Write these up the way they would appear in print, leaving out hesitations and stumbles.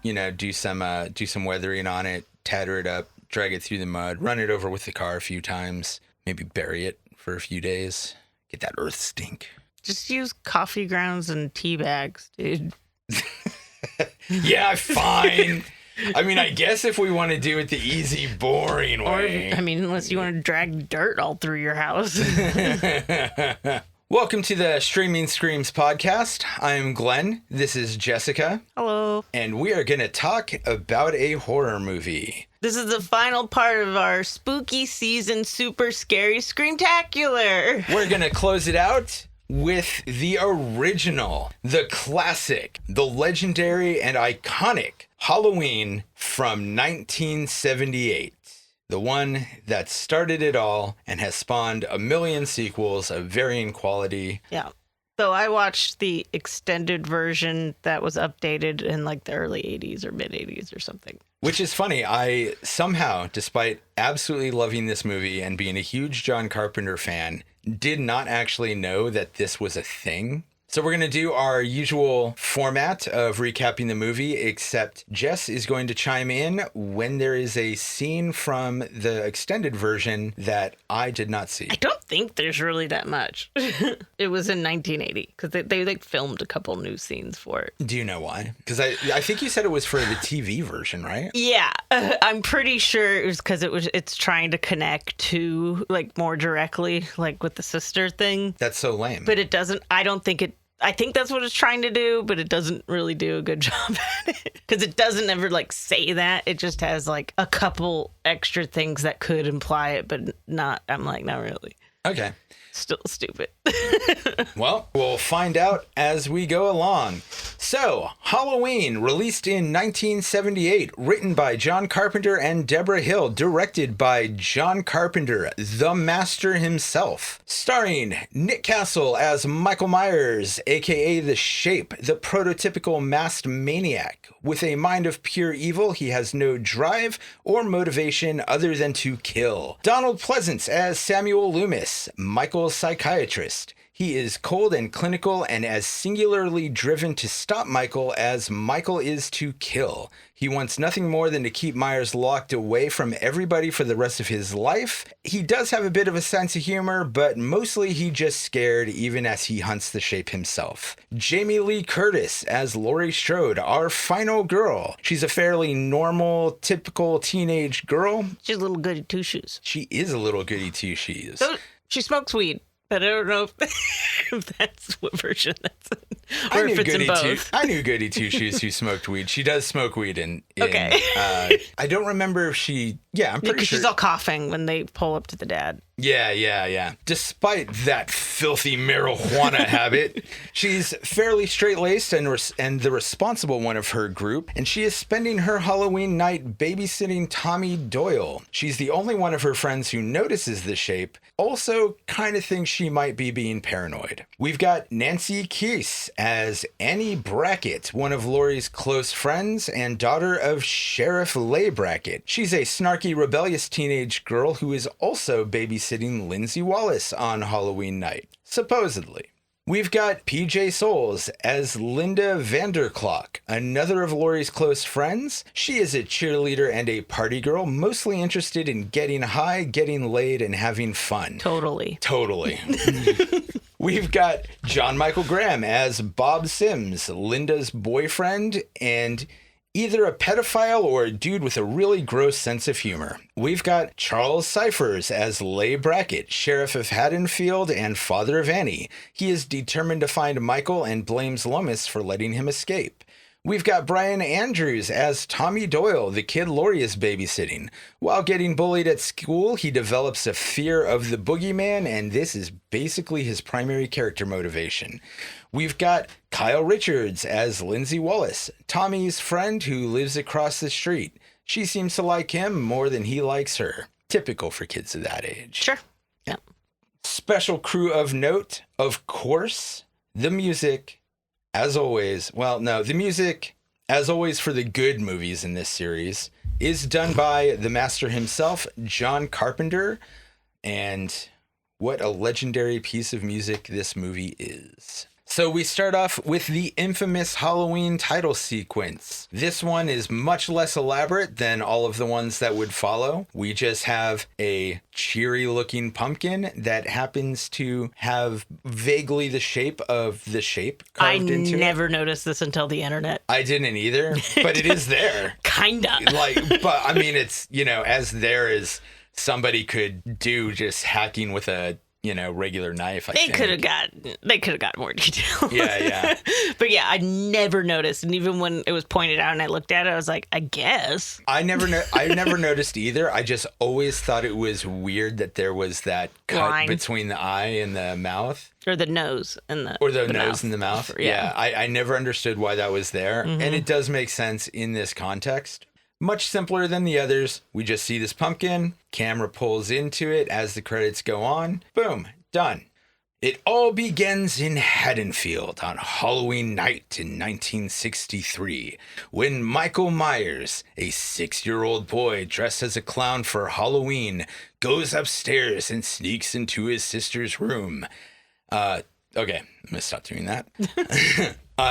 do some weathering on it, tatter it up, drag it through the mud, run it over with the car a few times, maybe bury it for a few days, get that earth stink. Just use coffee grounds and tea bags, dude. Yeah, fine. I mean, I guess if we want to do it the easy, boring way. Or, unless you want to drag dirt all through your house. Welcome to the Streaming Screams podcast. I'm Glenn. This is Jessica. Hello. And we are going to talk about a horror movie. This is the final part of our spooky season super scary Screamtacular. We're going to close it out with the original, the classic, the legendary and iconic Halloween from 1978. The one that started it all and has spawned a million sequels of varying quality. Yeah. So I watched the extended version that was updated in like the early 80s or mid 80s or something. Which is funny. I somehow, despite absolutely loving this movie and being a huge John Carpenter fan, did not actually know that this was a thing. So we're going to do our usual format of recapping the movie, except Jess is going to chime in when there is a scene from the extended version that I did not see. I don't think there's really that much. It was in 1980 because they like filmed a couple new scenes for it. Do you know why? Because I think you said it was for the TV version, right? Yeah, I'm pretty sure it was because it's trying to connect to like more directly, like with the sister thing. That's so lame. But it doesn't. I think that's what it's trying to do, but it doesn't really do a good job at it. Because it doesn't ever, like, say that. It just has, like, a couple extra things that could imply it, but not, I'm like, not really. Okay. Still stupid. Well, we'll find out as we go along. So, Halloween, released in 1978, written by John Carpenter and Deborah Hill, directed by John Carpenter, the master himself. Starring Nick Castle as Michael Myers, aka The Shape, the prototypical masked maniac. With a mind of pure evil, he has no drive or motivation other than to kill. Donald Pleasance as Samuel Loomis, Michael's psychiatrist. He is cold and clinical and as singularly driven to stop Michael as Michael is to kill. He wants nothing more than to keep Myers locked away from everybody for the rest of his life. He does have a bit of a sense of humor, but mostly he just scared even as he hunts the Shape himself. Jamie Lee Curtis as Laurie Strode, our final girl. She's a fairly normal, typical teenage girl. She's a little goody two-shoes. She is a little goody two-shoes. So she smokes weed. But I don't know if that's what version that's in. Or if it's in both. I knew Goody Two-Shoes who smoked weed. She does smoke weed in okay. I don't remember if she... Yeah, I'm pretty sure. She's all coughing when they pull up to the dad. Yeah. Despite that filthy marijuana habit, she's fairly straight-laced and the responsible one of her group, and she is spending her Halloween night babysitting Tommy Doyle. She's the only one of her friends who notices the Shape, also kind of thinks she might be being paranoid. We've got Nancy Keese as Annie Brackett, one of Laurie's close friends and daughter of Sheriff Leigh Brackett. She's a snarky, rebellious teenage girl who is also babysitting Lindsay Wallace on Halloween night, supposedly. We've got PJ Souls as Linda Vanderklok, another of Laurie's close friends. She is a cheerleader and a party girl, mostly interested in getting high, getting laid, and having fun. Totally. We've got John Michael Graham as Bob Sims, Linda's boyfriend, and either a pedophile or a dude with a really gross sense of humor. We've got Charles Cyphers as Leigh Brackett, Sheriff of Haddonfield and father of Annie. He is determined to find Michael and blames Loomis for letting him escape. We've got Brian Andrews as Tommy Doyle, the kid Laurie is babysitting. While getting bullied at school, he develops a fear of the boogeyman, and this is basically his primary character motivation. We've got Kyle Richards as Lindsay Wallace, Tommy's friend who lives across the street. She seems to like him more than he likes her. Typical for kids of that age. Sure. Yeah. Special crew of note, of course, the music. As always, the music, as always for the good movies in this series, is done by the master himself, John Carpenter. And what a legendary piece of music this movie is. So we start off with the infamous Halloween title sequence. This one is much less elaborate than all of the ones that would follow. We just have a cheery looking pumpkin that happens to have vaguely the shape of the shape carved into it. I never noticed this until the internet. I didn't either, but it is there. Kinda. But I mean, it's, as there as somebody could do just hacking with a regular knife. They could have got more detail. Yeah. But yeah, I never noticed, and even when it was pointed out and I looked at it, I was like, I guess. I never noticed either. I just always thought it was weird that there was that cut line between the eye and the mouth, or the nose and the nose mouth. and the mouth. Yeah, I never understood why that was there, and it does make sense in this context. Much simpler than the others. We just see this pumpkin, camera pulls into it as the credits go on. Boom, done. It all begins in Haddonfield on Halloween night in 1963, when Michael Myers, a 6-year-old boy dressed as a clown for Halloween, goes upstairs and sneaks into his sister's room. Okay, I'm gonna stop doing that.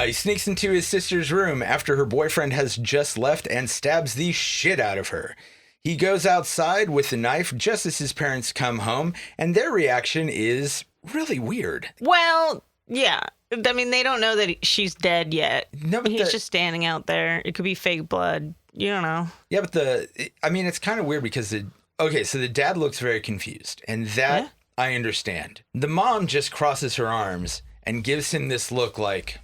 He sneaks into his sister's room after her boyfriend has just left and stabs the shit out of her. He goes outside with the knife just as his parents come home, and their reaction is really weird. Well, yeah. I mean, they don't know that she's dead yet. No, but he's just standing out there. It could be fake blood. You don't know. Yeah, but it's kind of weird because so the dad looks very confused, and that I understand. The mom just crosses her arms and gives him this look like,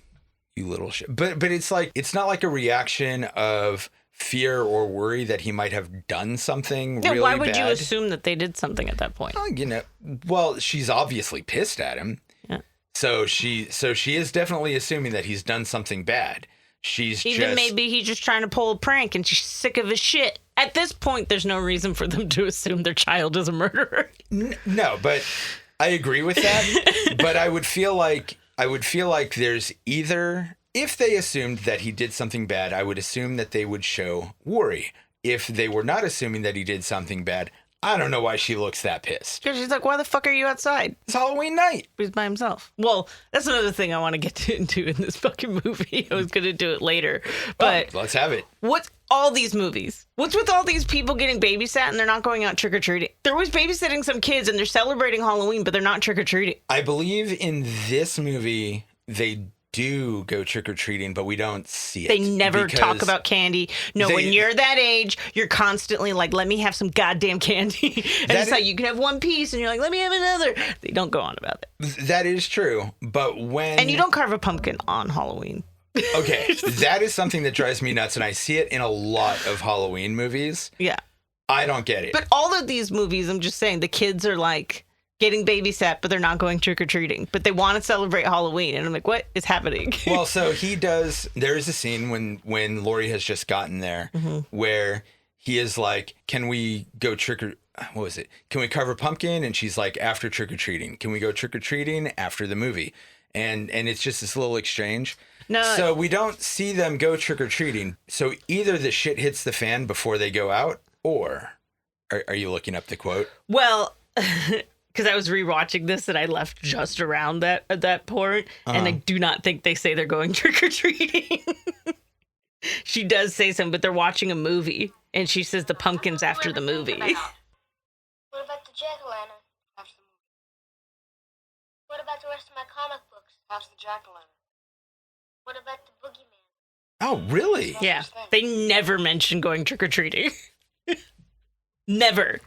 you little shit. But it's like, it's not like a reaction of fear or worry that he might have done something really bad. Why would you assume that they did something at that point? Well, she's obviously pissed at him. Yeah. So she is definitely assuming that he's done something bad. Maybe he's just trying to pull a prank and she's sick of his shit. At this point, there's no reason for them to assume their child is a murderer. No, but I agree with that. But I would feel like there's either, if they assumed that he did something bad, I would assume that they would show worry. If they were not assuming that he did something bad, I don't know why she looks that pissed. Because she's like, why the fuck are you outside? It's Halloween night. He's by himself. Well, that's another thing I want to get into in this fucking movie. I was going to do it later. But let's have it. What's all these movies? What's with all these people getting babysat and they're not going out trick-or-treating? They're always babysitting some kids and they're celebrating Halloween, but they're not trick-or-treating. I believe in this movie, they do go trick-or-treating, but we don't see it. They never talk about candy. No, when you're that age, you're constantly like, let me have some goddamn candy. And it's like, you can have one piece, and you're like, let me have another. They don't go on about it. That is true, but when... And you don't carve a pumpkin on Halloween. Okay, that is something that drives me nuts, and I see it in a lot of Halloween movies. Yeah. I don't get it. But all of these movies, I'm just saying, the kids are like getting babysat, but they're not going trick-or-treating. But they want to celebrate Halloween. And I'm like, what is happening? Well, so he does... There is a scene when Laurie has just gotten there where he is like, can we go what was it? Can we carve a pumpkin? And she's like, after trick-or-treating. Can we go trick-or-treating after the movie? And it's just this little exchange. No. So we don't see them go trick-or-treating. So either the shit hits the fan before they go out, or... Are you looking up the quote? Well... Because I was rewatching this and I left just around that point, and I do not think they say they're going trick-or-treating. She does say something, but they're watching a movie, and she says the pumpkin's after the movie. What about the jack-o'-lantern? After the movie. What about the rest of my comic books? After the jack-o'-lantern. What about the boogeyman? Oh, really? Yeah. They never mention going trick-or-treating. Never.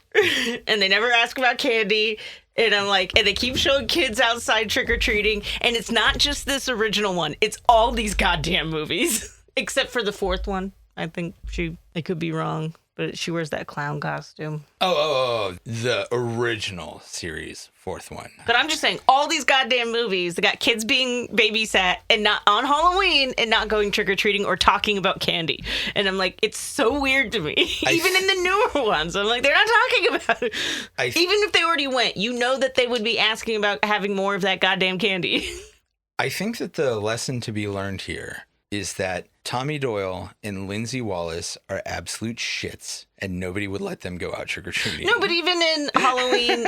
And they never ask about candy. And I'm like, and they keep showing kids outside trick-or-treating. And it's not just this original one. It's all these goddamn movies. Except for the fourth one. I think I could be wrong, but she wears that clown costume. Oh, the original series, fourth one. But I'm just saying, all these goddamn movies, they got kids being babysat and not on Halloween and not going trick-or-treating or talking about candy. And I'm like, it's so weird to me. Even in the newer ones, I'm like, they're not talking about it. Even if they already went, you know that they would be asking about having more of that goddamn candy. I think that the lesson to be learned here is that Tommy Doyle and Lindsay Wallace are absolute shits, and nobody would let them go out trick-or-treating. No, but even in Halloween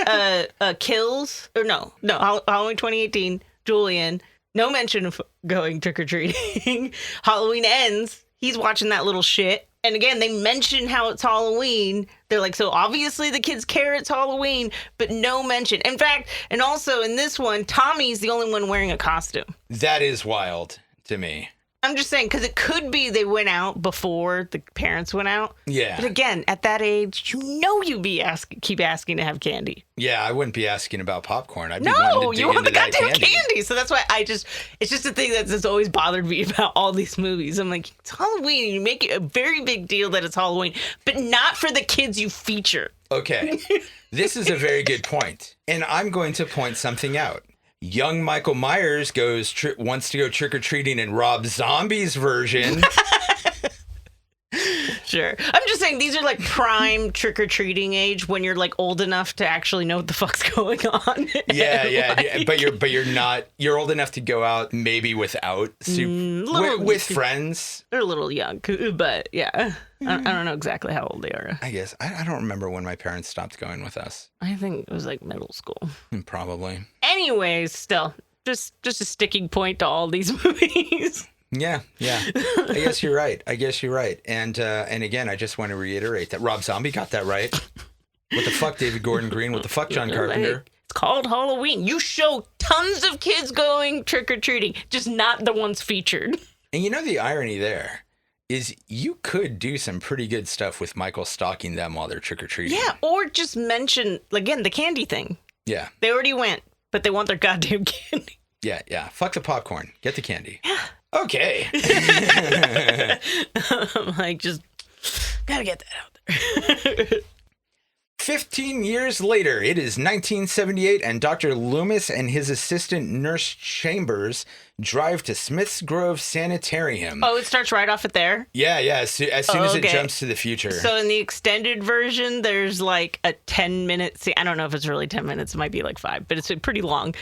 Kills, or no, Halloween 2018, Julian, No mention of going trick-or-treating. Halloween ends. He's watching that little shit. And again, they mention how it's Halloween. They're like, so obviously the kids care it's Halloween, but no mention. In fact, and also in this one, Tommy's the only one wearing a costume. That is wild to me. I'm just saying, because it could be they went out before the parents went out. Yeah. But again, at that age, you'd be keep asking to have candy. Yeah, I wouldn't be asking about popcorn. I'd be No, wanting to you dig want the into that goddamn candy. So that's why it's just a thing that's always bothered me about all these movies. I'm like, it's Halloween, and you make it a very big deal that it's Halloween, but not for the kids you feature. Okay, this is a very good point, and I'm going to point something out. Young Michael Myers wants to go trick-or-treating in Rob Zombie's version. Sure. I'm just saying these are like prime trick-or-treating age when you're like old enough to actually know what the fuck's going on. Yeah. But you're old enough to go out maybe without with friends. They're a little young, but yeah. I don't know exactly how old they are. I guess. I don't remember when my parents stopped going with us. I think it was like middle school. Probably. Anyways, still, just a sticking point to all these movies. Yeah. I guess you're right. And again, I just want to reiterate that Rob Zombie got that right. What the fuck, David Gordon Green? What the fuck, John Carpenter? It's called Halloween. You show tons of kids going trick-or-treating, just not the ones featured. And you know the irony there is you could do some pretty good stuff with Michael stalking them while they're trick-or-treating. Yeah, or just mention, again, the candy thing. Yeah. They already went, but they want their goddamn candy. Yeah. Fuck the popcorn. Get the candy. Yeah. Okay. I'm like, just gotta get that out there. 15 years later, it is 1978, and Dr. Loomis and his assistant Nurse Chambers drive to Smith's Grove Sanitarium. Oh, it starts right off at there? Yeah. As soon as it jumps to the future. So in the extended version, there's like a 10-minute scene. I don't know if it's really 10 minutes. It might be like 5, but it's pretty long,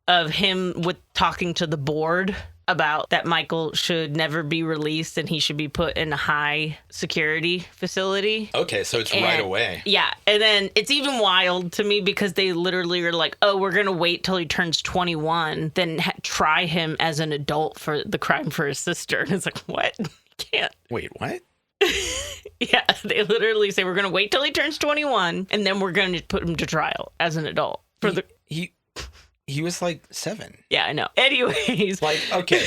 of him talking to the board about that Michael should never be released and he should be put in a high security facility. Okay, so it's right away. Yeah, and then it's even wild to me because they literally are like, oh, we're going to wait till he turns 21, then try him as an adult for the crime for his sister. And it's like, what? You can't. Wait, what? Yeah, they literally say we're going to wait till he turns 21 and then we're going to put him to trial as an adult. He was like 7. Yeah, I know. Anyways. Like, okay.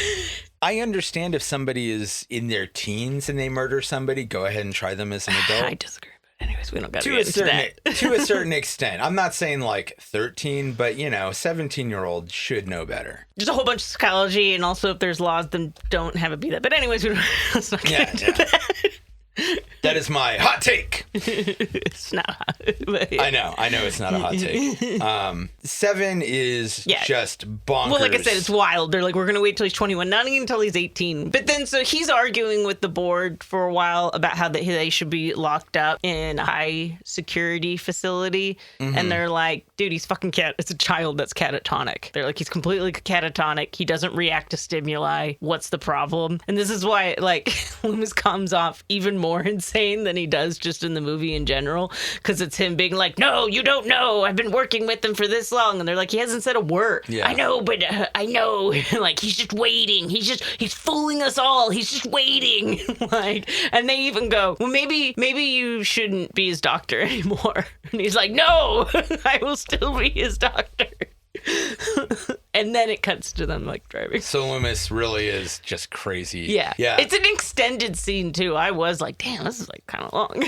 I understand if somebody is in their teens and they murder somebody, go ahead and try them as an adult. I disagree. But anyways, we don't got to get into that. To a certain extent. I'm not saying like 13, but 17-year-old should know better. Just a whole bunch of psychology, and also if there's laws, then don't have it be that. But anyways, let's not get into that. That is my hot take. It's not hot. But yeah. I know it's not a hot take. 7 is just bonkers. Well, like I said, it's wild. They're like, we're going to wait till he's 21, not even until he's 18. But then, so he's arguing with the board for a while about how they should be locked up in a high security facility. Mm-hmm. And they're like, dude, he's fucking it's a child that's catatonic. They're like, he's completely catatonic. He doesn't react to stimuli. What's the problem? And this is why, like, Loomis comes off even more insane than he does just in the movie in general, because it's him being like, no, you don't know, I've been working with him for this long, and they're like, he hasn't said a word. I know, but I know. Like, he's just waiting, he's fooling us all, he's just waiting. Like, and they even go, well, maybe you shouldn't be his doctor anymore. And he's like, no, I will still be his doctor. And then it cuts to them like driving. So Loomis really is just crazy. Yeah. It's an extended scene too. I was like, damn, this is like kind of long.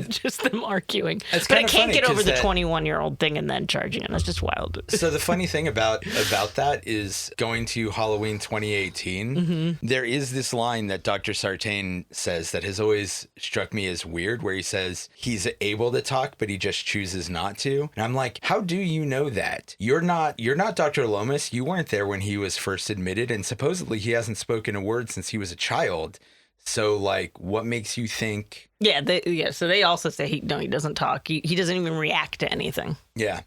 Just them arguing. But I can't get over the 21-year-old thing and then charging it. That's just wild. So the funny thing about that is going to Halloween 2018, there is this line that Dr. Sartain says that has always struck me as weird, where he says he's able to talk, but he just chooses not to. And I'm like, how do you know that? You're not Dr. Loomis. You weren't there when he was first admitted, and supposedly he hasn't spoken a word since he was a child. So, like, what makes you think? So they also say he doesn't talk. He doesn't even react to anything. Yeah.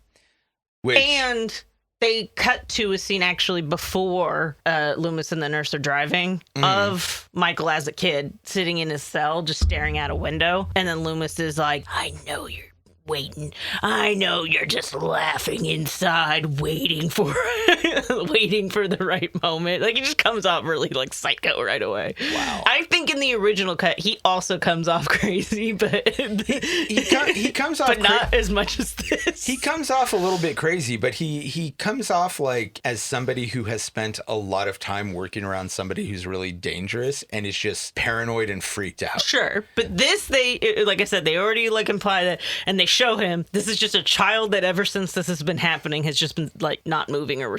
And they cut to a scene actually before Loomis and the nurse are driving of Michael as a kid sitting in his cell, just staring out a window. And then Loomis is like, I know you're waiting. I know you're just laughing inside, waiting for the right moment. Like, he just comes off really, like, psycho right away. Wow. I think in the original cut, he also comes off crazy, but he comes off, but not as much as this. He comes off a little bit crazy, but he comes off like as somebody who has spent a lot of time working around somebody who's really dangerous and is just paranoid and freaked out. Sure, but this, like I said, they already like imply that, and they show him this is just a child that ever since this has been happening has just been like not moving or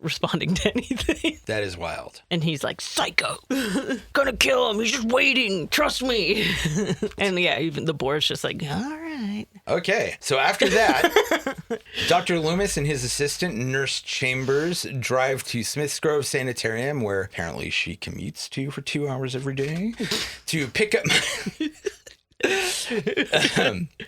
responding to anything. That is wild. And he's like, psycho, gonna kill him. He's just waiting. Trust me. And yeah, even the board's just like, all right. Okay, so after that, Dr. Loomis and his assistant, Nurse Chambers, drive to Smiths Grove Sanitarium, where apparently she commutes to for 2 hours every day, to pick up...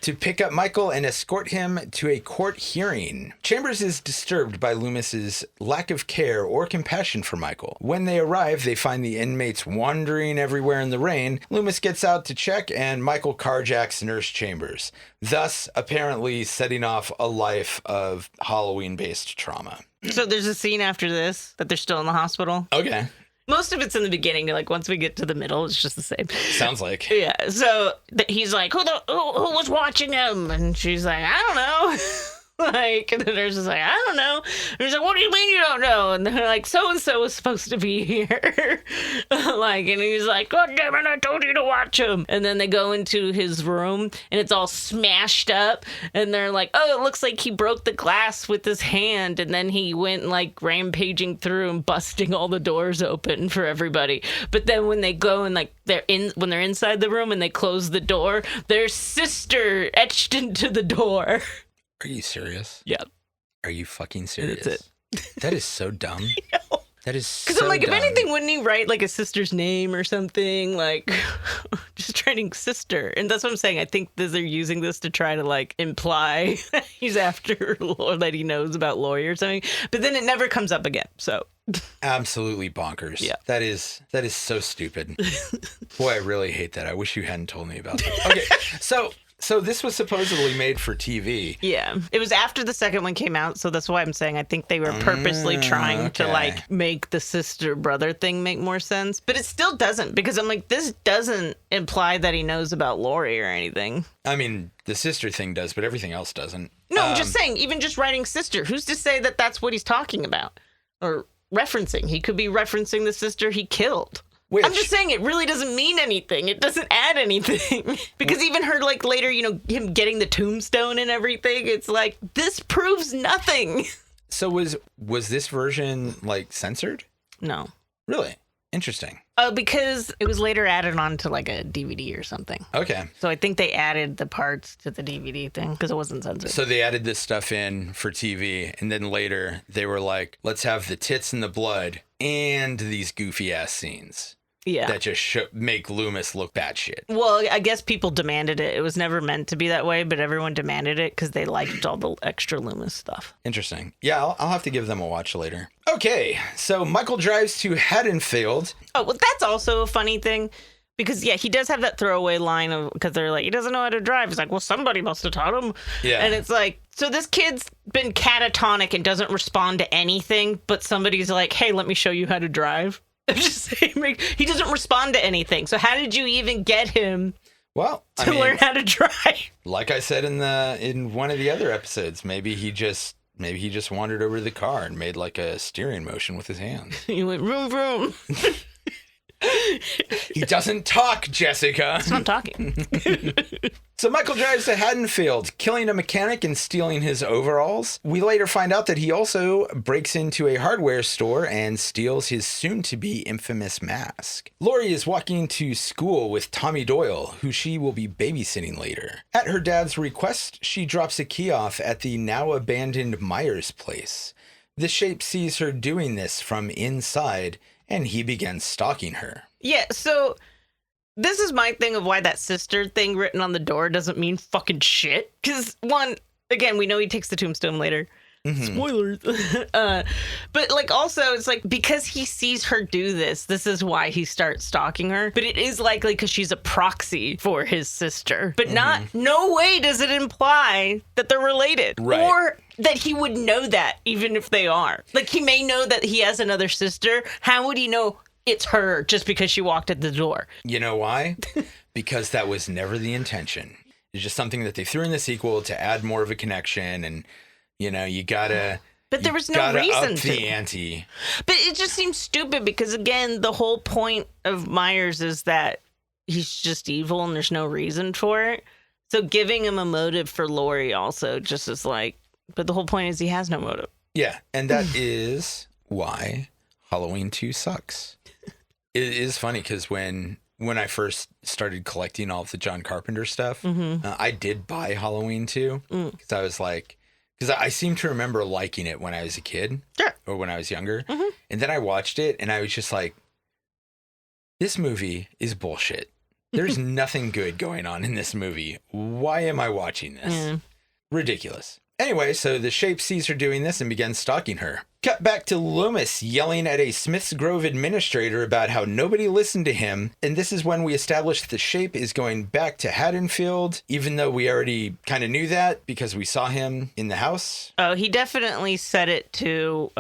to pick up Michael and escort him to a court hearing. Chambers is disturbed by Loomis's lack of care or compassion for Michael. When they arrive, they find the inmates wandering everywhere in the rain. Loomis gets out to check, and Michael carjacks Nurse Chambers, thus apparently setting off a life of Halloween-based trauma. So there's a scene after this that they're still in the hospital. Okay. Most of it's in the beginning. Like, once we get to the middle, it's just the same. Sounds like. Yeah. So he's like, who was watching him? And she's like, I don't know. Like, and the nurse is like, I don't know. And he's like, what do you mean you don't know? And they're like, so-and-so was supposed to be here. Like, and he's like, God damn it, I told you to watch him. And then they go into his room, and it's all smashed up. And they're like, oh, it looks like he broke the glass with his hand. And then he went, like, rampaging through and busting all the doors open for everybody. But then when they go and, like, when they're inside the room and they close the door, there's sister etched into the door. Are you serious? Yeah. Are you fucking serious? That's it. That is so dumb. That is so Because I'm like, dumb. if anything, wouldn't he write like a sister's name or something? Like, just writing sister. And that's what I'm saying. I think that they're using this to try to like imply he's after or that he knows about Lori or something. But then it never comes up again. So absolutely bonkers. Yeah. That is so stupid. Boy, I really hate that. I wish you hadn't told me about that. Okay. So this was supposedly made for TV. Yeah. It was after the second one came out, so that's why I'm saying I think they were purposely trying to, like, make the sister-brother thing make more sense. But it still doesn't, because I'm like, this doesn't imply that he knows about Lori or anything. I mean, the sister thing does, but everything else doesn't. No, I'm just saying, even just writing sister, who's to say that that's what he's talking about? Or referencing. He could be referencing the sister he killed. I'm just saying it really doesn't mean anything. It doesn't add anything. Because even her, like, later, you know, him getting the tombstone and everything, it's like, this proves nothing. So was this version, like, censored? No. Really? Interesting. Because it was later added on to, like, a DVD or something. Okay. So I think they added the parts to the DVD thing because it wasn't censored. So they added this stuff in for TV, and then later they were like, let's have the tits and the blood and these goofy-ass scenes. Yeah. That just make Loomis look batshit. Well, I guess people demanded it. It was never meant to be that way, but everyone demanded it because they liked all the extra Loomis stuff. Interesting. Yeah, I'll have to give them a watch later. Okay, so Michael drives to Haddonfield. Oh, well, that's also a funny thing. Because, yeah, he does have that throwaway line of, because they're like, he doesn't know how to drive. He's like, well, somebody must have taught him. Yeah. And it's like, so this kid's been catatonic and doesn't respond to anything, but somebody's like, hey, let me show you how to drive. I'm just saying, like, he doesn't respond to anything. So how did you even get him to learn how to drive? Like I said in one of the other episodes, maybe he just wandered over to the car and made like a steering motion with his hands. He went vroom vroom. He doesn't talk, Jessica. He's not talking. So Michael drives to Haddonfield, killing a mechanic and stealing his overalls. We later find out that he also breaks into a hardware store and steals his soon-to-be infamous mask. Lori is walking to school with Tommy Doyle, who she will be babysitting later. At her dad's request, she drops a key off at the now-abandoned Myers place. The Shape sees her doing this from inside, and he begins stalking her. Yeah, so this is my thing of why that sister thing written on the door doesn't mean fucking shit. Because, one, again, we know he takes the tombstone later. Spoilers. But like also it's like because he sees her do this is why he starts stalking her. But it is likely because she's a proxy for his sister. But no way does it imply that they're related. Right. Or that he would know that even if they are. Like he may know that he has another sister. How would he know it's her just because she walked at the door? You know why? Because that was never the intention. It's just something that they threw in the sequel to add more of a connection, and you know, you gotta. But there was no reason up to. the ante. But it just seems stupid because again, the whole point of Myers is that he's just evil and there's no reason for it. So giving him a motive for Laurie also just is like. But the whole point is he has no motive. Yeah, and that is why Halloween 2 sucks. It is funny because when I first started collecting all of the John Carpenter stuff, I did buy Halloween 2 because I was like, because I seem to remember liking it when I was a kid or when I was younger. And then I watched it and I was just like, this movie is bullshit. There's nothing good going on in this movie. Why am I watching this? Ridiculous. Anyway, so the Shape sees her doing this and begins stalking her. Cut back to Loomis yelling at a Smith's Grove administrator about how nobody listened to him. And this is when we establish the Shape is going back to Haddonfield, even though we already kind of knew that because we saw him in the house. Oh, he definitely said it to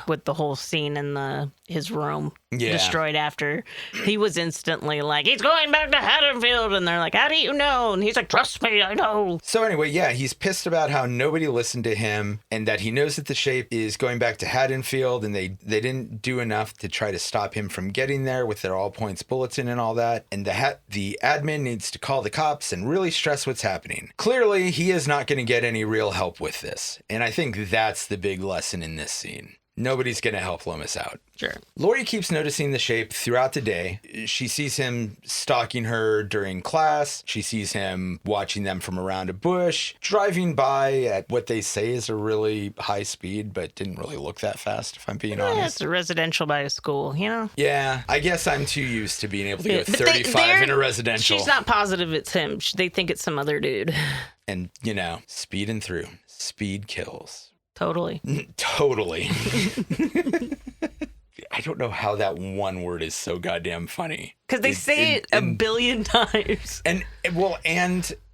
with the whole scene in his room destroyed after. He was instantly like, he's going back to Haddonfield. And they're like, how do you know? And he's like, trust me, I know. So anyway, yeah, he's pissed about how nobody listened to him and that he knows that the Shape is going back to Haddonfield and they didn't do enough to try to stop him from getting there with their all points bulletin and all that. And the admin needs to call the cops and really stress what's happening. Clearly, he is not going to get any real help with this. And I think that's the big lesson in this scene. Nobody's going to help Loomis out. Sure. Laurie keeps noticing the Shape throughout the day. She sees him stalking her during class. She sees him watching them from around a bush, driving by at what they say is a really high speed, but didn't really look that fast, if I'm being honest. It's a residential by a school, you know? Yeah, I guess I'm too used to being able to go 35 in a residential. She's not positive it's him. They think it's some other dude. And, you know, speeding through. Speed kills. Totally. Totally. I don't know how that one word is so goddamn funny. Because they say it a billion times. And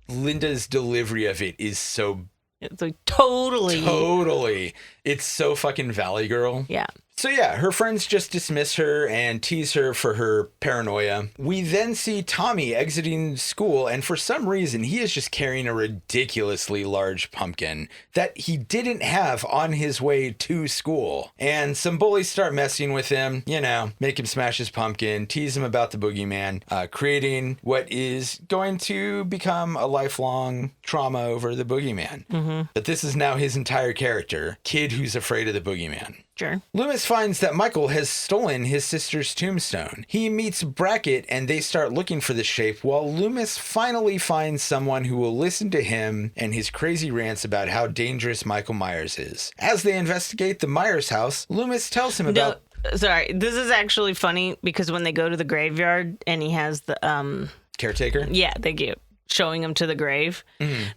Linda's delivery of it is so... It's like, totally. Totally. It's so fucking Valley Girl. Yeah. So yeah, her friends just dismiss her and tease her for her paranoia. We then see Tommy exiting school, and for some reason, he is just carrying a ridiculously large pumpkin that he didn't have on his way to school. And some bullies start messing with him, you know, make him smash his pumpkin, tease him about the boogeyman, creating what is going to become a lifelong trauma over the boogeyman. But this is now his entire character, kid who's afraid of the boogeyman. Sure. Loomis finds that Michael has stolen his sister's tombstone. He meets Brackett and they start looking for the Shape while Loomis finally finds someone who will listen to him and his crazy rants about how dangerous Michael Myers is. As they investigate the Myers house, Loomis tells him about... Sorry, this is actually funny because when they go to the graveyard and he has the... Caretaker? Yeah, thank you. Showing him to the grave.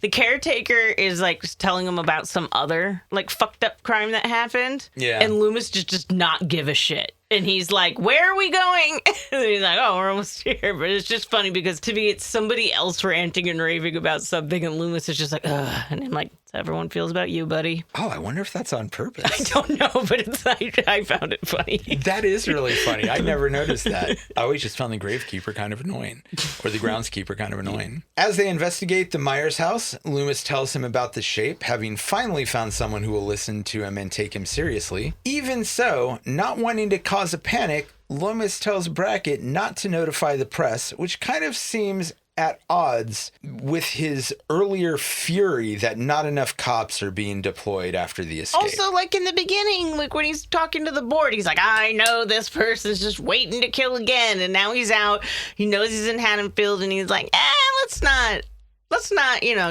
The caretaker is like telling him about some other like fucked up crime that happened. Yeah. And Loomis just does not give a shit. And he's like, where are we going? And he's like, oh, we're almost here. But it's just funny because to me, it's somebody else ranting and raving about something. And Loomis is just like, ugh. And I'm like, that's how everyone feels about you, buddy. Oh, I wonder if that's on purpose. I don't know, but I found it funny. That is really funny. I never noticed that. I always just found the gravekeeper kind of annoying. Or the groundskeeper kind of annoying. As they investigate the Myers house, Loomis tells him about the Shape, having finally found someone who will listen to him and take him seriously. Even so, not wanting to cause a panic, Loomis tells Brackett not to notify the press, which kind of seems at odds with his earlier fury that not enough cops are being deployed after the escape. Also, like in the beginning, like when he's talking to the board, he's like, I know this person's just waiting to kill again. And now he's out. He knows he's in Haddonfield and he's like, let's not,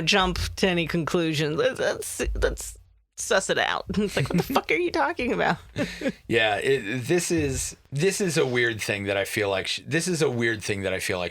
jump to any conclusions. Let's suss it out. It's like, what the fuck are you talking about? Yeah, this is a weird thing that I feel like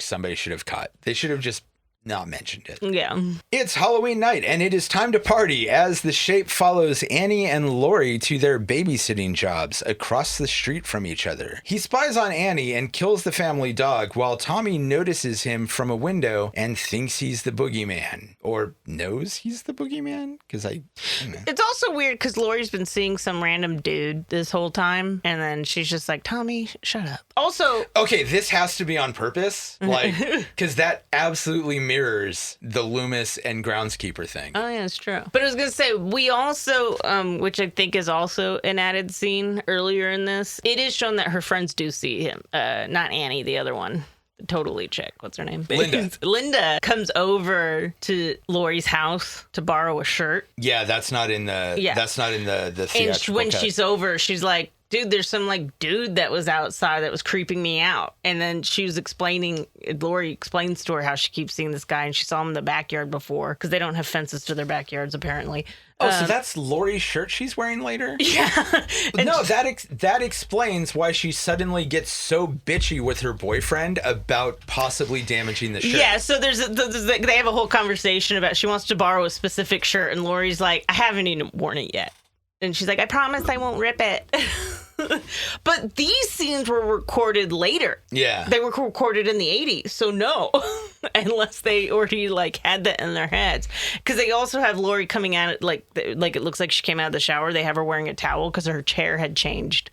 somebody should have caught. They should have just not mentioned it. Yeah. It's Halloween night, and it is time to party as the Shape follows Annie and Lori to their babysitting jobs across the street from each other. He spies on Annie and kills the family dog while Tommy notices him from a window and thinks he's the boogeyman. Or knows he's the boogeyman? Because I don't know. It's also weird because Lori's been seeing some random dude this whole time, and then she's just like, Tommy, shut up. Also... Okay, this has to be on purpose, like, because that absolutely mirrors the Loomis and groundskeeper thing. Oh, yeah, it's true. But I was going to say, we also, which I think is also an added scene earlier in this, it is shown that her friends do see him. Not Annie, the other one. Totally chick. What's her name? Linda. Linda comes over to Lori's house to borrow a shirt. Yeah, that's not in the theatrical And when cut. she's over, she's like, dude, there's some like dude that was outside that was creeping me out. And then she was Lori explains to her how she keeps seeing this guy, and she saw him in the backyard before because they don't have fences to their backyards apparently. Oh, so that's Lori's shirt she's wearing later? Yeah. No, that explains why she suddenly gets so bitchy with her boyfriend about possibly damaging the shirt. Yeah, so they have a whole conversation about she wants to borrow a specific shirt, and Lori's like, I haven't even worn it yet. And she's like, I promise I won't rip it. But these scenes were recorded later. Yeah. They were recorded in the 80s, so no. Unless they already, like, had that in their heads. Because they also have Lori coming out, like it looks like she came out of the shower. They have her wearing a towel because her chair had changed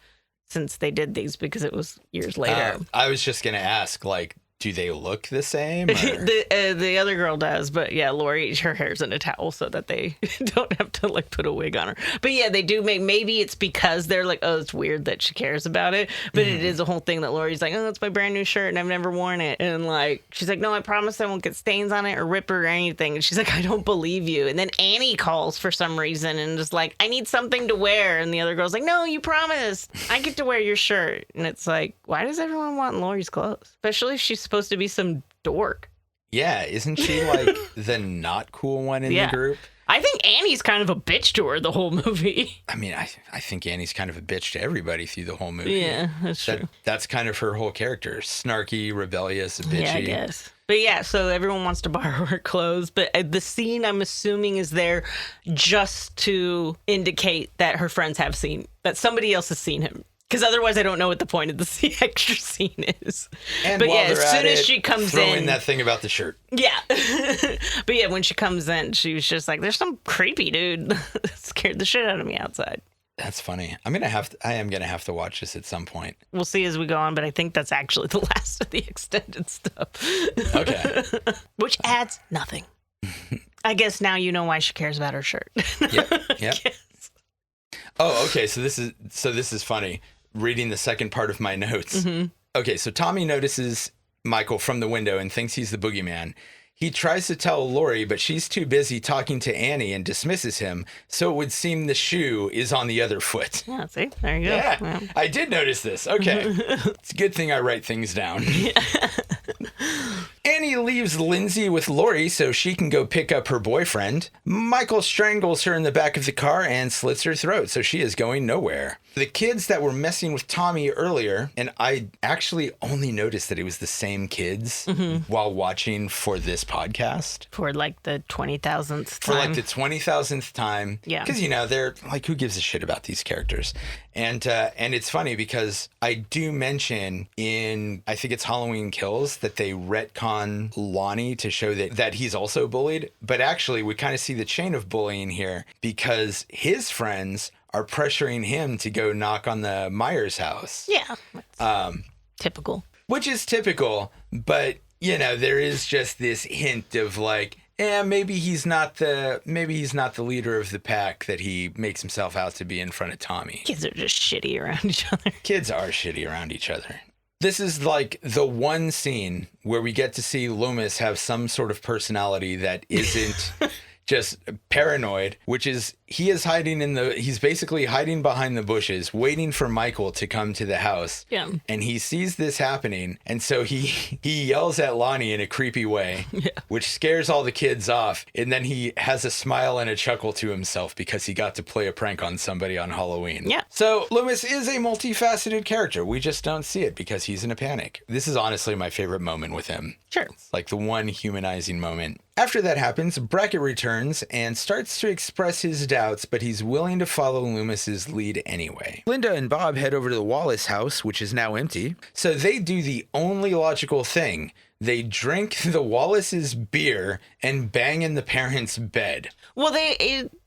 since they did these because it was years later. I was just going to ask, like, do they look the same? Or? The other girl does, but yeah, Lori, her hair's in a towel so that they don't have to like put a wig on her. But yeah, they do maybe it's because they're like, oh, it's weird that she cares about it. But it is a whole thing that Lori's like, oh, it's my brand new shirt and I've never worn it. And like, she's like, no, I promise I won't get stains on it or rip it or anything. And she's like, I don't believe you. And then Annie calls for some reason and is like, I need something to wear. And the other girl's like, no, you promised. I get to wear your shirt. And it's like, why does everyone want Lori's clothes? Especially if she's supposed to be some dork. Yeah, isn't she like the not cool one in the group? I think Annie's kind of a bitch to her the whole movie. I mean, I think Annie's kind of a bitch to everybody through the whole movie. Yeah, that's true. That's kind of her whole character. Snarky, rebellious, bitchy. Yeah, I guess. But yeah, so everyone wants to borrow her clothes. But the scene, I'm assuming, is there just to indicate that her friends have seen, that somebody else has seen him. Because otherwise, I don't know what the point of the extra scene is. And but while yeah, they're as soon at as it, she comes throw in that thing about the shirt. Yeah. But yeah, when she comes in, she was just like, there's some creepy dude that scared the shit out of me outside. That's funny. I am gonna have to watch this at some point. We'll see as we go on, but I think that's actually the last of the extended stuff. Okay. Which adds nothing. I guess now you know why she cares about her shirt. Yep. Oh, okay. So this is funny. Reading the second part of my notes. Mm-hmm. Okay, so Tommy notices Michael from the window and thinks he's the boogeyman. He tries to tell Lori, but she's too busy talking to Annie and dismisses him, so it would seem the shoe is on the other foot. Yeah, see? There you go. Yeah, I did notice this. Okay. It's a good thing I write things down. Annie leaves Lindsay with Lori so she can go pick up her boyfriend. Michael strangles her in the back of the car and slits her throat, so she is going nowhere. The kids that were messing with Tommy earlier, and I actually only noticed that it was the same kids while watching for this podcast. For like the 20,000th time. For like the 20,000th time. Yeah. Because, they're like, who gives a shit about these characters? And it's funny because I do mention in, I think it's Halloween Kills, that they retcon Lonnie to show that he's also bullied. But actually, we kind of see the chain of bullying here because his friends are pressuring him to go knock on the Myers house. Yeah. Typical. Which is typical, but, there is just this hint of like, maybe he's not the leader of the pack that he makes himself out to be in front of Tommy. Kids are just shitty around each other. Kids are shitty around each other. This is like the one scene where we get to see Loomis have some sort of personality that isn't just paranoid, which is he's basically hiding behind the bushes, waiting for Michael to come to the house. Yeah. And he sees this happening. And so he yells at Lonnie in a creepy way, which scares all the kids off. And then he has a smile and a chuckle to himself because he got to play a prank on somebody on Halloween. Yeah. So Loomis is a multifaceted character. We just don't see it because he's in a panic. This is honestly my favorite moment with him. Sure. It's like the one humanizing moment. After that happens, Brackett returns and starts to express his doubts, but he's willing to follow Loomis's lead anyway. Linda and Bob head over to the Wallace house, which is now empty. So they do the only logical thing. They drink the Wallace's beer and bang in the parents' bed. Well,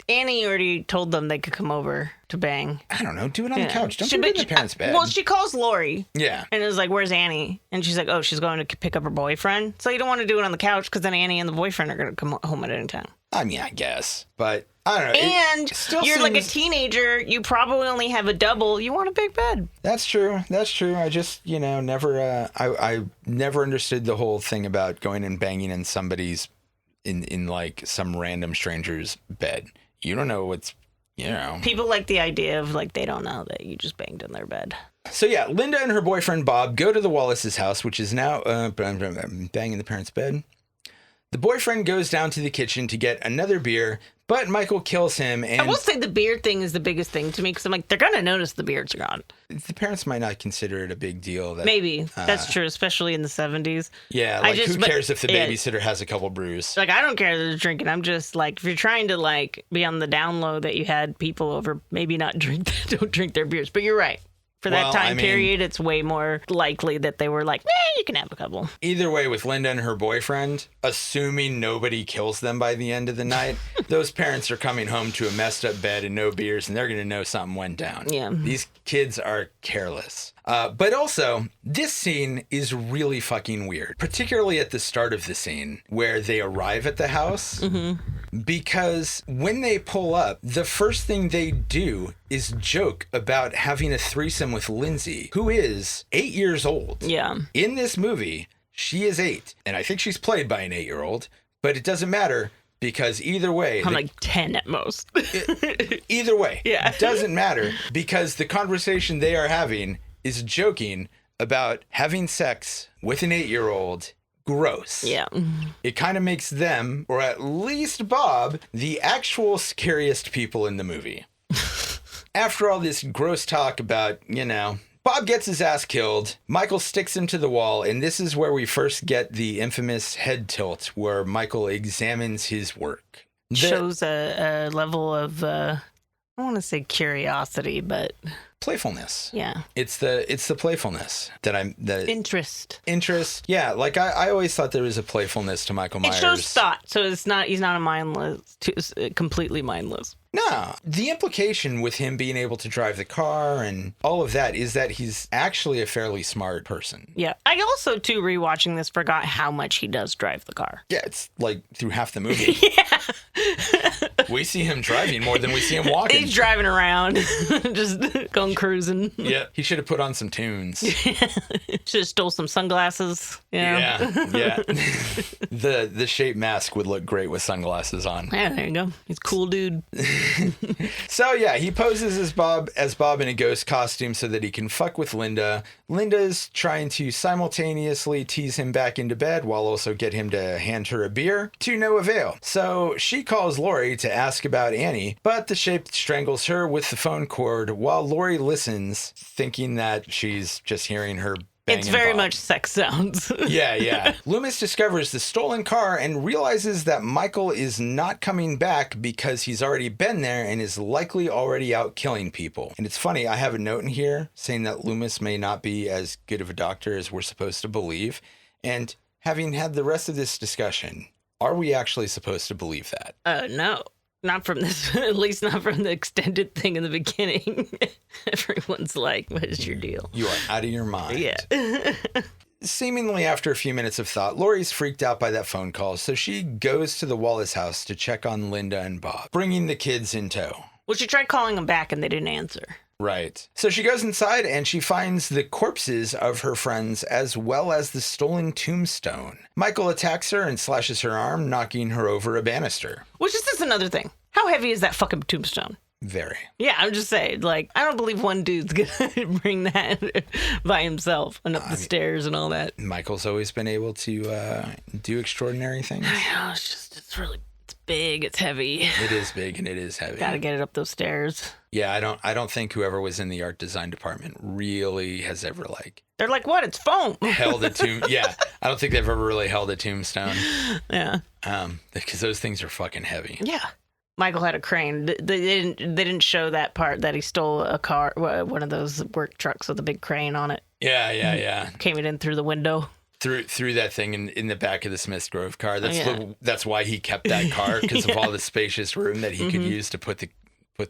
Annie already told them they could come over to bang. I don't know. Do it on the couch. Don't do it in the parents' bed. Well, she calls Lori. Yeah. And is like, where's Annie? And she's like, oh, she's going to pick up her boyfriend. So you don't want to do it on the couch because then Annie and the boyfriend are going to come home at any time. I mean, I guess. But I don't know. And you're like a teenager. You probably only have a double. You want a big bed. That's true. That's true. I just, never, I never understood the whole thing about going and banging in somebody's, in like some random stranger's bed. You don't know what's, People like the idea of like, they don't know that you just banged in their bed. So yeah, Linda and her boyfriend Bob go to the Wallace's house, which is now banging the parents' bed. The boyfriend goes down to the kitchen to get another beer, but Michael kills him. And I will say the beer thing is the biggest thing to me because I'm like, they're going to notice the beards are gone. The parents might not consider it a big deal. Maybe. That's true, especially in the 70s. Yeah, like who cares if the babysitter has a couple brews? Like, I don't care that they're drinking. I'm just like, if you're trying to like be on the down low that you had people over, maybe not don't drink their beers. But you're right. For that time period, it's way more likely that they were like, you can have a couple. Either way, with Linda and her boyfriend, assuming nobody kills them by the end of the night, those parents are coming home to a messed up bed and no beers, and they're going to know something went down. Yeah. These kids are careless. But also, this scene is really fucking weird, particularly at the start of the scene where they arrive at the house. Mm-hmm. Because when they pull up, the first thing they do is joke about having a threesome with Lindsay, who is 8 years old. Yeah. In this movie, she is 8. And I think she's played by an 8-year-old, but it doesn't matter because either way... I'm like 10 at most. Either way. Yeah. It doesn't matter because the conversation they are having is joking about having sex with an 8-year-old. Gross. Yeah. It kind of makes them, or at least Bob, the actual scariest people in the movie. After all this gross talk about, Bob gets his ass killed. Michael sticks him to the wall, and this is where we first get the infamous head tilt where Michael examines his work. Shows a level of, I don't want to say curiosity, but... playfulness. Yeah. It's the playfulness interest. Yeah, like I always thought there was a playfulness to Michael Myers. It shows thought, so he's not a mindless, completely mindless. No, the implication with him being able to drive the car and all of that is that he's actually a fairly smart person. Yeah. I also, too, rewatching this, forgot how much he does drive the car. Yeah, it's like through half the movie. Yeah. We see him driving more than we see him walking. He's driving around, just going cruising. Yeah, he should have put on some tunes. Should have stole some sunglasses. Yeah. The shape mask would look great with sunglasses on. Yeah, there you go. He's a cool dude. So yeah, he poses as Bob in a ghost costume so that he can fuck with Linda. Linda's trying to simultaneously tease him back into bed while also get him to hand her a beer, to no avail. So she calls Lori to ask about Annie, but the shape strangles her with the phone cord while Lori listens, thinking that she's just hearing her banging It's very Bob. much sex sounds. Yeah. Loomis discovers the stolen car and realizes that Michael is not coming back because he's already been there and is likely already out killing people. And it's funny, I have a note in here saying that Loomis may not be as good of a doctor as we're supposed to believe. And having had the rest of this discussion, are we actually supposed to believe that? No. Not from this, at least not from the extended thing in the beginning. Everyone's like, what is your deal? You are out of your mind. Yeah. Seemingly after a few minutes of thought, Lori's freaked out by that phone call, so she goes to the Wallace house to check on Linda and Bob, bringing the kids in tow. Well, she tried calling them back and they didn't answer. Right. So she goes inside and she finds the corpses of her friends as well as the stolen tombstone. Michael attacks her and slashes her arm, knocking her over a banister. Which is just another thing. How heavy is that fucking tombstone? Very. Yeah, I'm just saying, like, I don't believe one dude's gonna bring that by himself and up the stairs and all that. Michael's always been able to do extraordinary things. I know, it's big, it's heavy. It is big and it is heavy. Gotta get it up those stairs. Yeah, I don't think whoever was in the art design department really has ever like... They're like, what? It's foam. Held a tomb. Yeah, I don't think they've ever really held a tombstone. Yeah. Because those things are fucking heavy. Yeah. Michael had a crane. They didn't show that part that he stole a car, one of those work trucks with a big crane on it. Yeah. Came it in through the window. Through that thing in the back of the Smith Grove car. That's why he kept that car, because of all the spacious room that he could use to put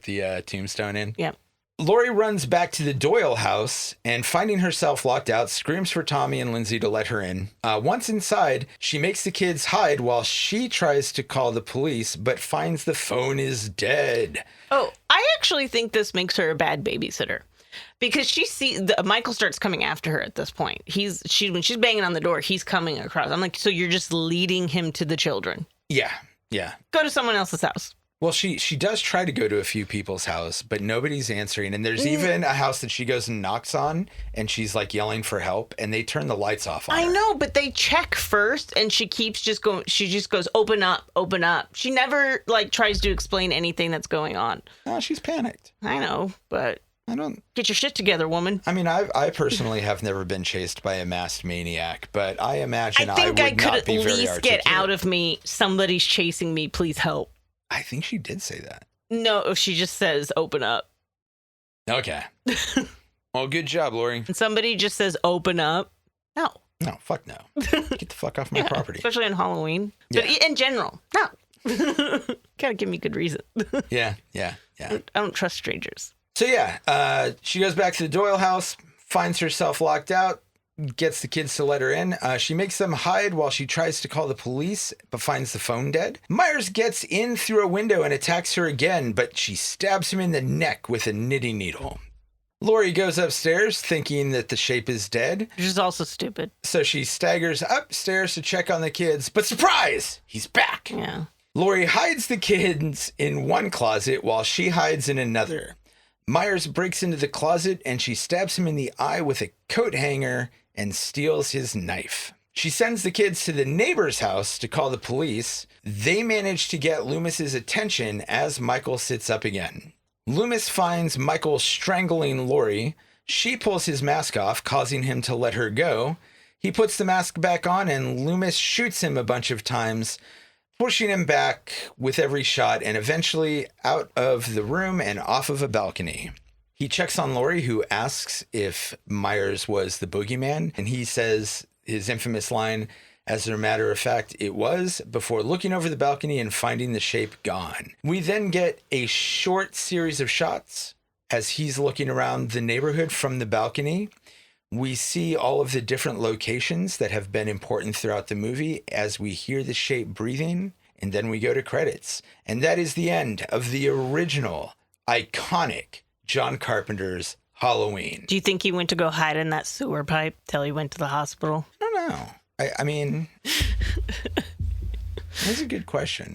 the tombstone in. Yeah. Lori runs back to the Doyle house and, finding herself locked out, screams for Tommy and Lindsay to let her in. Once inside, she makes the kids hide while she tries to call the police, but finds the phone is dead. Oh, I actually think this makes her a bad babysitter. Because she sees Michael starts coming after her at this point. When she's banging on the door, he's coming across. I'm like, so you're just leading him to the children? Yeah. Go to someone else's house. Well, she does try to go to a few people's house, but nobody's answering. And there's even a house that she goes and knocks on, and she's like yelling for help, and they turn the lights off on her. I know, but they check first, and she keeps just going. She just goes, open up, open up. She never like tries to explain anything that's going on. Oh, she's panicked. I know, but I don't get your shit together, woman. I mean, I personally have never been chased by a masked maniac, but I imagine I would could not at be very least get articulate. out of me. Somebody's chasing me. Please help. I think she did say that. No, she just says, open up. Okay. Well, good job, Lori. And somebody just says, open up. No. No, fuck no. Get the fuck off my property. Especially on Halloween. Yeah. But in general, no. Gotta give me good reason. Yeah. I don't trust strangers. So yeah, she goes back to the Doyle house, finds herself locked out, gets the kids to let her in. She makes them hide while she tries to call the police, but finds the phone dead. Myers gets in through a window and attacks her again, but she stabs him in the neck with a knitting needle. Lori goes upstairs thinking that the shape is dead. Which is also stupid. So she staggers upstairs to check on the kids, but surprise, he's back. Yeah. Lori hides the kids in one closet while she hides in another. Myers breaks into the closet and she stabs him in the eye with a coat hanger and steals his knife. She sends the kids to the neighbor's house to call the police. They manage to get Loomis's attention as Michael sits up again. Loomis finds Michael strangling Lori. She pulls his mask off, causing him to let her go. He puts the mask back on and Loomis shoots him a bunch of times, pushing him back with every shot and eventually out of the room and off of a balcony. He checks on Lori, who asks if Myers was the boogeyman, and he says his infamous line, "As a matter of fact, it was," before looking over the balcony and finding the shape gone. We then get a short series of shots as he's looking around the neighborhood from the balcony. We see all of the different locations that have been important throughout the movie as we hear the shape breathing, and then we go to credits. And that is the end of the original, iconic John Carpenter's Halloween. Do you think he went to go hide in that sewer pipe till he went to the hospital? I don't know. I mean, that's a good question.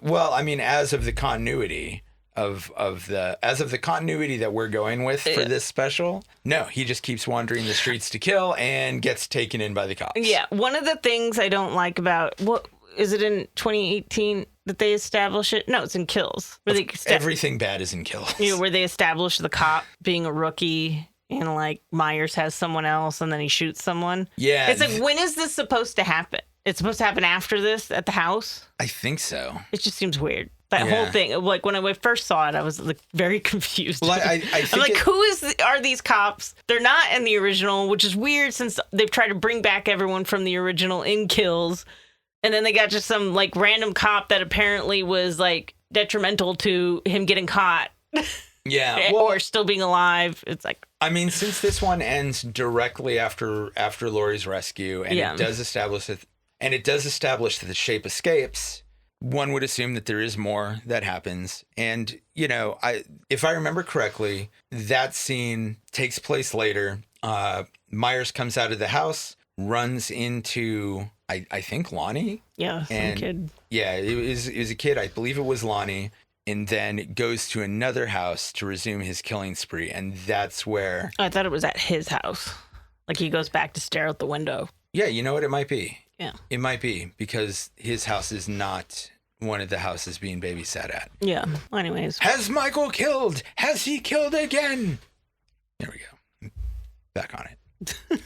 Well, I mean, as of the continuity that we're going with for this special, no, he just keeps wandering the streets to kill and gets taken in by the cops. Yeah, one of the things I don't like about what is it in 2018 that they establish it? No, it's in Kills. Where Everything bad is in Kills. You know, where they establish the cop being a rookie and like Myers has someone else and then he shoots someone. Yeah. It's like, when is this supposed to happen? It's supposed to happen after this at the house? I think so. It just seems weird. That whole thing, like when I first saw it, I was like very confused. Well, I think I'm like, are these cops? They're not in the original, which is weird since they've tried to bring back everyone from the original in Kills. And then they got just some like random cop that apparently was like detrimental to him getting caught. Yeah. Or still being alive. It's like, I mean, since this one ends directly after Lori's rescue, and it does establish that the shape escapes, one would assume that there is more that happens. And, if I remember correctly, that scene takes place later. Myers comes out of the house, runs into, I think, Lonnie. Yeah, some kid. Yeah, it was a kid. I believe it was Lonnie. And then goes to another house to resume his killing spree. And that's where... I thought it was at his house. Like he goes back to stare out the window. Yeah, you know what? It might be. Yeah. It might be because his house is not one of the houses being babysat at. Yeah. Well, anyways. Has Michael killed? Has he killed again? There we go. Back on it.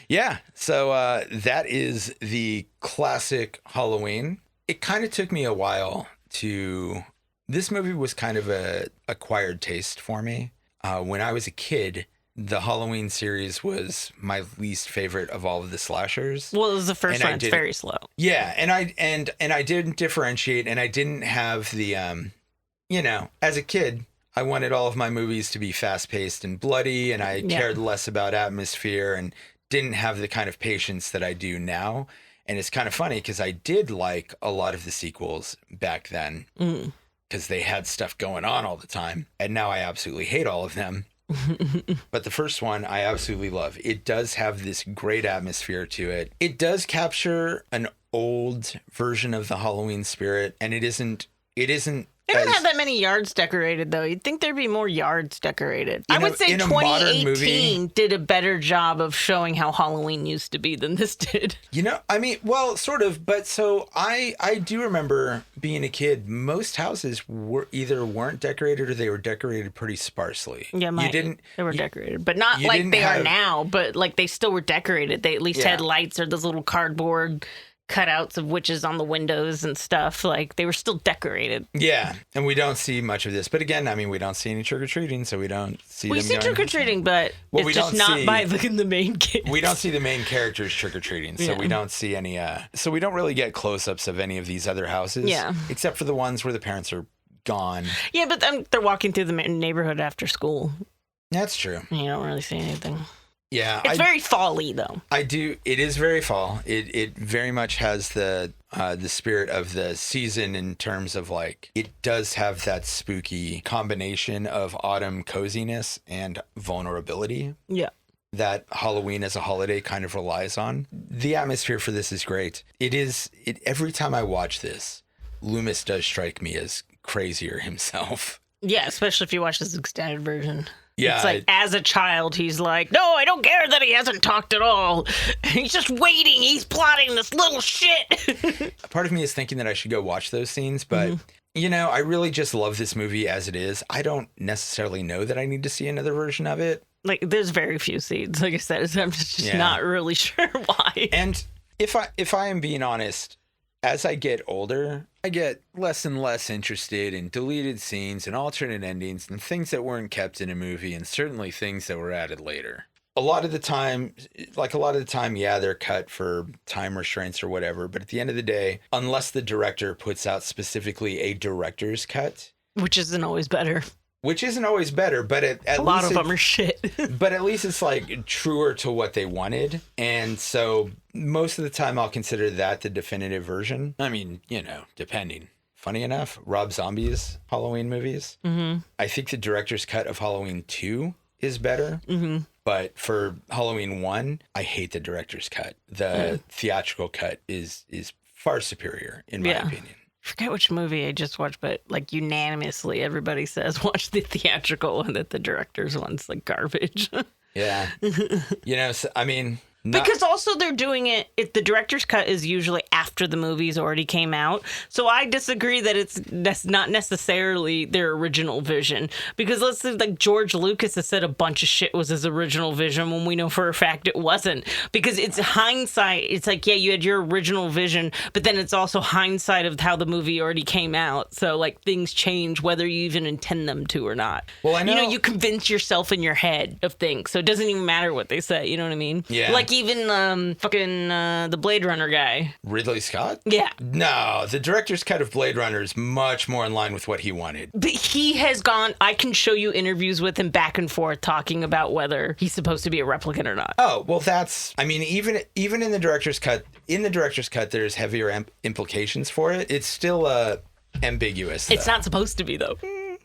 Yeah. So that is the classic Halloween. It kind of took me a while this movie was kind of a acquired taste for me. When I was a kid, the Halloween series was my least favorite of all of the slashers. Well, it was the first one. It's very slow. Yeah, and I didn't differentiate, and I didn't have the as a kid, I wanted all of my movies to be fast-paced and bloody, and I cared less about atmosphere and didn't have the kind of patience that I do now. And it's kind of funny because I did like a lot of the sequels back then because they had stuff going on all the time. And now I absolutely hate all of them. But the first one I absolutely love. It does have this great atmosphere to it. It does capture an old version of the Halloween spirit. And it isn't They don't have that many yards decorated, though. You'd think there'd be more yards decorated. I would say 2018 did a better job of showing how Halloween used to be than this did. Well, sort of. But so I do remember being a kid, most houses weren't decorated or they were decorated pretty sparsely. Yeah, they were decorated, but not like they are now, but like they still were decorated. They at least had lights or those little cardboard cutouts of witches on the windows and stuff. Like they were still decorated. Yeah, and we don't see much of this. But again, we don't see any trick-or-treating, so we don't see We see trick-or-treating, but it's just not by the main kids. We don't see the main characters trick-or-treating, so we don't see any... so we don't really get close-ups of any of these other houses. Yeah. Except for the ones where the parents are gone. Yeah, but they're walking through the neighborhood after school. That's true. You don't really see anything. Yeah, it's very fall-y, though. I do. It is very fall. It very much has the spirit of the season in terms of like it does have that spooky combination of autumn coziness and vulnerability. Yeah, that Halloween as a holiday kind of relies on. The atmosphere for this is great. Every time I watch this, Loomis does strike me as crazier himself. Yeah, especially if you watch this extended version. Yeah, it's like as a child, he's like, no, I don't care that he hasn't talked at all. He's just waiting. He's plotting this little shit. Part of me is thinking that I should go watch those scenes, but I really just love this movie as it is. I don't necessarily know that I need to see another version of it. Like, there's very few scenes. Like I said, I'm just not really sure why. And if I am being honest, as I get older, I get less and less interested in deleted scenes and alternate endings and things that weren't kept in a movie and certainly things that were added later. A lot of the time, yeah, they're cut for time restraints or whatever. But at the end of the day, unless the director puts out specifically a director's cut. Which isn't always better. Which isn't always better, but at least... A lot of them are shit. But at least it's like truer to what they wanted. And so most of the time I'll consider that the definitive version. I mean, depending. Funny enough, Rob Zombie's Halloween movies. Mm-hmm. I think the director's cut of Halloween 2 is better. Mm-hmm. But for Halloween 1, I hate the director's cut. The theatrical cut is far superior, in my opinion. I forget which movie I just watched, but like unanimously everybody says watch the theatrical and that the director's one's like garbage. Yeah. Because also they're doing it, if the director's cut is usually after the movie's already came out. So I disagree that that's not necessarily their original vision. Because let's say like George Lucas has said a bunch of shit was his original vision when we know for a fact it wasn't. Because it's hindsight. It's like, yeah, you had your original vision, but then it's also hindsight of how the movie already came out. So like things change whether you even intend them to or not. Well, I know. You convince yourself in your head of things. So it doesn't even matter what they say. You know what I mean? Yeah. Like Like even fucking the Blade Runner guy. Ridley Scott? Yeah. No, the director's cut of Blade Runner is much more in line with what he wanted. But he has gone, I can show you interviews with him back and forth talking about whether he's supposed to be a replicant or not. Oh, well, I mean, even in the director's cut, there's heavier implications for it. It's still ambiguous, though. It's not supposed to be, though.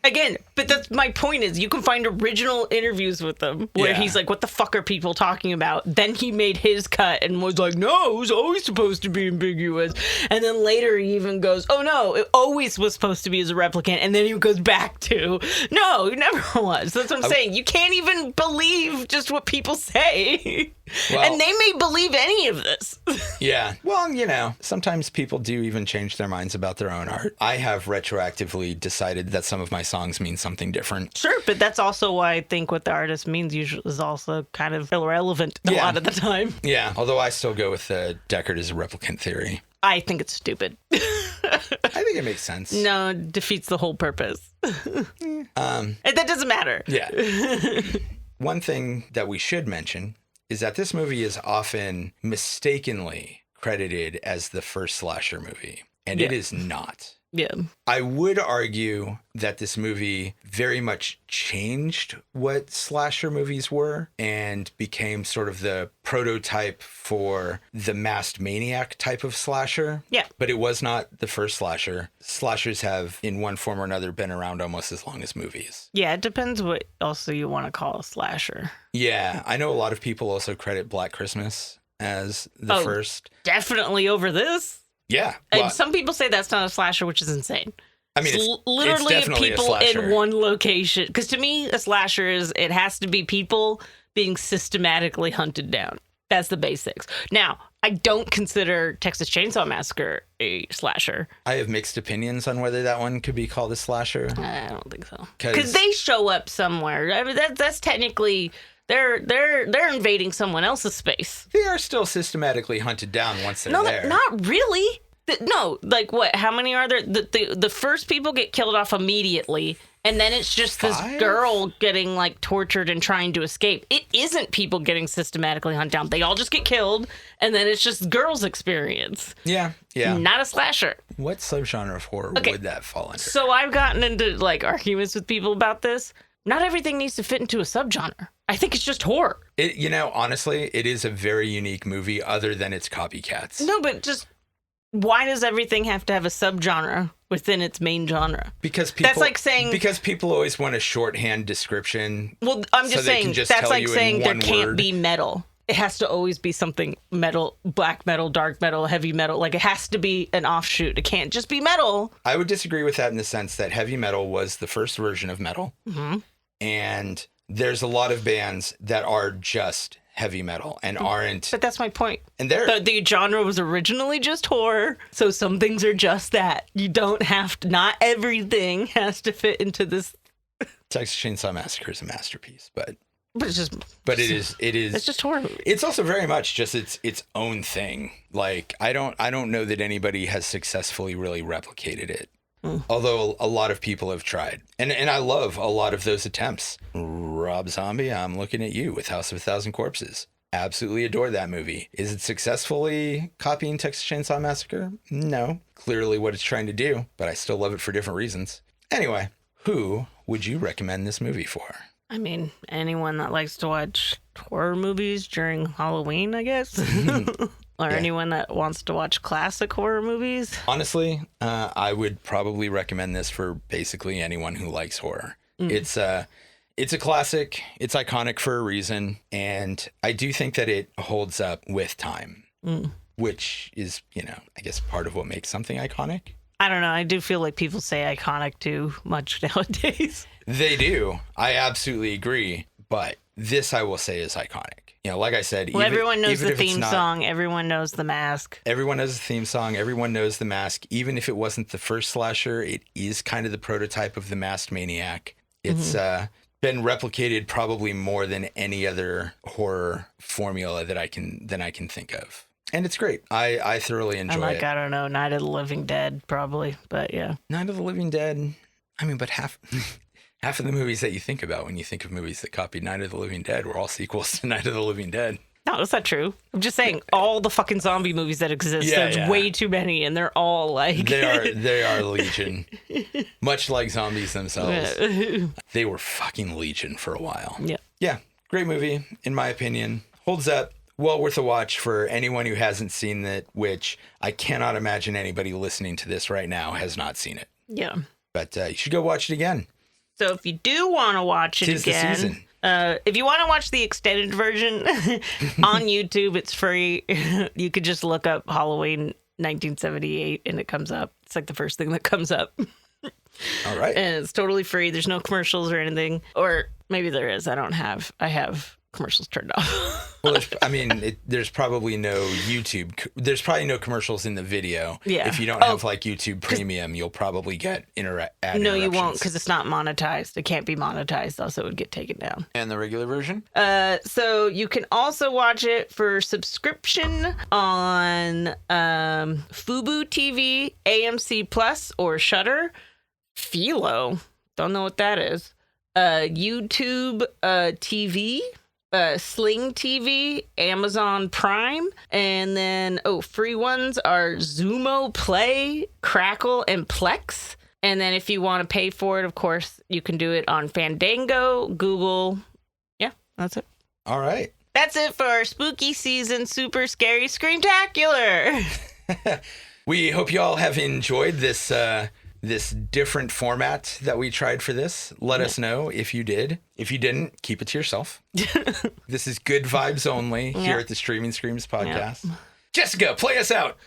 Again, but that's my point is you can find original interviews with them where he's like, what the fuck are people talking about? Then he made his cut and was like, no, it was always supposed to be ambiguous. And then later he even goes, oh no, it always was supposed to be as a replicant. And then he goes back to, no, it never was. That's what I'm saying. You can't even believe just what people say. Well, and they may believe any of this. Yeah. Well, you know, sometimes people do even change their minds about their own art. I have retroactively decided that some of my songs mean something different. Sure, but that's also why I think what the artist means usually is also kind of irrelevant a lot of the time. Yeah, although I still go with Deckard as a replicant theory. I think it's stupid. I think it makes sense. No, it defeats the whole purpose. That doesn't matter. Yeah. One thing that we should mention is that this movie is often mistakenly credited as the first slasher movie, and it is not. Yeah. I would argue that this movie very much changed what slasher movies were and became sort of the prototype for the masked maniac type of slasher. Yeah. But it was not the first slasher. Slashers have, in one form or another, been around almost as long as movies. Yeah, it depends what also you want to call a slasher. Yeah. I know a lot of people also credit Black Christmas as the first. Definitely over this. Yeah. Well, and some people say that's not a slasher, which is insane. I mean, it's literally definitely people a slasher. in one location. Because to me, a slasher it has to be people being systematically hunted down. That's the basics. Now, I don't consider Texas Chainsaw Massacre a slasher. I have mixed opinions on whether that one could be called a slasher. I don't think so. Because they show up somewhere. I mean, that's technically... They're invading someone else's space. They are still systematically hunted down once they're there. No, not really. No, like what? How many are there? The first people get killed off immediately, and then it's just this girl getting like tortured and trying to escape. It isn't people getting systematically hunted down. They all just get killed, and then it's just girls' experience. Yeah. Not a slasher. What subgenre of horror would that fall under? So I've gotten into like arguments with people about this. Not everything needs to fit into a subgenre. I think it's just horror. Honestly, it is a very unique movie other than its copycats. No, but just why does everything have to have a subgenre within its main genre? Because people always want a shorthand description. Well, I'm just saying that's like saying there can't be metal. It has to always be something metal, black metal, dark metal, heavy metal. Like it has to be an offshoot. It can't just be metal. I would disagree with that in the sense that heavy metal was the first version of metal. Mm-hmm. And there's a lot of bands that are just heavy metal and aren't. But that's my point. And the genre was originally just horror, so some things are just that. You don't have to. Not everything has to fit into this. Texas Chainsaw Massacre is a masterpiece, but it's just. But it is. It's just horror. It's also very much just its own thing. Like I don't know that anybody has successfully really replicated it. Although a lot of people have tried. And I love a lot of those attempts. Rob Zombie, I'm looking at you with House of a Thousand Corpses. Absolutely adore that movie. Is it successfully copying Texas Chainsaw Massacre? No. Clearly what it's trying to do, but I still love it for different reasons. Anyway, who would you recommend this movie for? I mean, anyone that likes to watch horror movies during Halloween, I guess. Or anyone that wants to watch classic horror movies. Honestly, I would probably recommend this for basically anyone who likes horror. It's a classic. It's iconic for a reason. And I do think that it holds up with time, which is, I guess part of what makes something iconic. I don't know. I do feel like people say iconic too much nowadays. They do. I absolutely agree. But this, I will say, is iconic. Like I said, everyone knows the theme song. Everyone knows the mask. Everyone knows the theme song. Everyone knows the mask. Even if it wasn't the first slasher, it is kind of the prototype of the masked maniac. It's been replicated probably more than any other horror formula that I can think of. And it's great. I thoroughly enjoy it. I don't know, Night of the Living Dead, probably. But yeah. Night of the Living Dead. I mean, but half of the movies that you think about when you think of movies that copied Night of the Living Dead were all sequels to Night of the Living Dead. No, that's not true. I'm just saying all the fucking zombie movies that exist, there's way too many, and they're all like... They are legion. Much like zombies themselves. They were fucking legion for a while. Yeah. Yeah, great movie, in my opinion. Holds up. Well worth a watch for anyone who hasn't seen it, which I cannot imagine anybody listening to this right now has not seen it. Yeah. But you should go watch it again. So if you do want to watch it 'Tis the again... season. If you want to watch the extended version on YouTube, it's free. You could just look up Halloween 1978 and it comes up. It's like the first thing that comes up. All right. And it's totally free. There's no commercials or anything. Or maybe there is. I have commercials turned off. Well, there's probably no YouTube. There's probably no commercials in the video. Yeah. If you don't have like YouTube Premium, you'll probably get ad No, you won't, interruptions. because it's not monetized. It can't be monetized, else it would get taken down. And the regular version? So you can also watch it for subscription on Fubo TV, AMC Plus, or Shudder. Philo, don't know what that is. YouTube TV. Sling TV, Amazon Prime, and then free ones are Zumo Play, Crackle, and Plex. And then if you want to pay for it, of course, you can do it on Fandango, Google. Yeah, that's it. All right. That's it for our spooky season super scary Screamtacular. We hope you all have enjoyed this different format that we tried for this. Let us know if you did. If you didn't, keep it to yourself. This is good vibes only here at the Streaming Screams podcast. Yep. Jessica, play us out.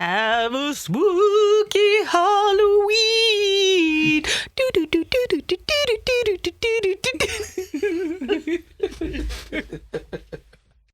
Have a spooky Halloween.